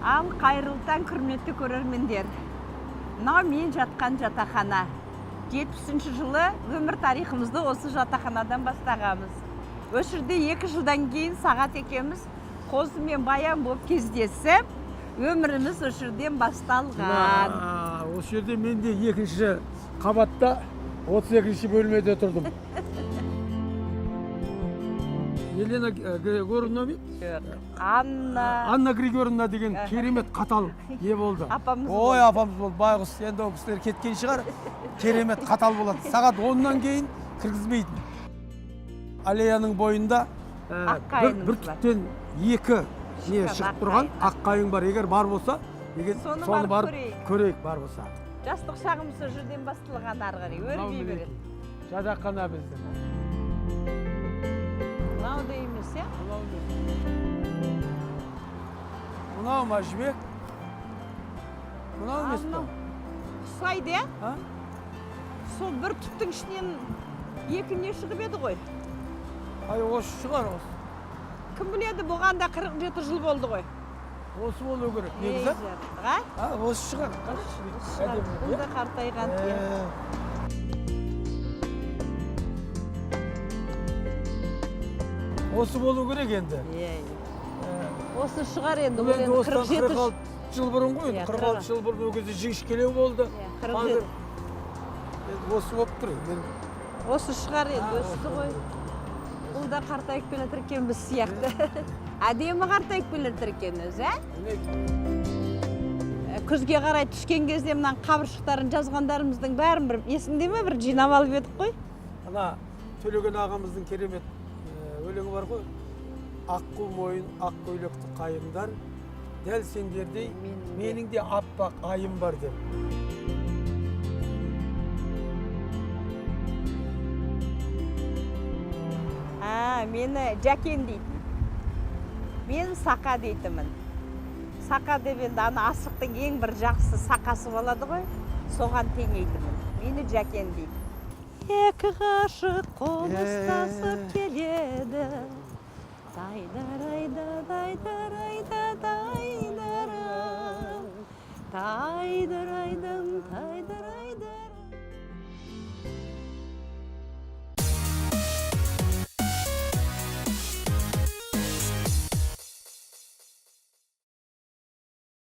Ал қайырлы таң, құрметті көрермендер. Мынау мен жатқан жатақхана. 70 жылы өмір тарихымызды осы жатақханадан бастағанбыз. Осы жерде 2 жылдан кейін Сағат екеуміз Қозы мен Баян болып кездесіп, өміріміз осы жерден басталған. Осы жерде мен де 2-ші қабатта 32-ші бөлмеде тұрдым. Елена Григорьевна ме? Анна Григорьевна деген керемет қатал не болды. Апамыз болды. Ой, апамыз болды. Байғұс, енді ол кісілер кеткен шығар. Керемет қатал болады. Сағат 10-нан кейін кіргізмейтін. Аллеяның бойында бір түптен 2 не шығып тұрған ақ қайың бар. Егер бар болса, соны барып көрейік бар болса. Жастық шағымыз сол жерден басталған ары қарай өрбей береді. Жатақхана біздің. Мынау да емес, иә? Мынау ма жібек? Мынау емес па? Ұқсайды, иә? Сол бір түптің ішінен 2 не шығып еді ғой? Ай, осы шығар осы. Кім біледі, бұған да 47 жыл болды ғой. Осы болу керек, негізі? Осы шығар. Бұл да қартайған. Осы болу керек енді. Осы шығар енді. Бұл енді осыдан 46 жыл бұрын ғой. 46 жыл бұрын ол кезде жіңішкелеу болды. Қазір осы болып тұр. Осы шығар енді, өсті ғой. Бұл да қартайып келе екен біз сияқты. Әдемі қартайып келе екен өзі, ә? Күзге қарай түскен кезде мынан қабыршықтарын жазғандарымыздың бәрін бір есіңде ме, бір жинап алып едік қой? Ана Төлеген ағамыздың керемет өлеңі бар ғой. Аққу мойын, ақ көйлекті қайыңдар, дәл сендердей менің де аппақ айым бар деп. Мені Жәкен дейтін. Мен Сақа дейтімін. Сақа деп енді ана асықтың ең бір жақсы сақасы болады ғой, соған теңейтімін. Мені Жәкен дейтін. Екі ғашық қол ұстасып келеді. Дайдарайда, дайдарайда, дайдарам.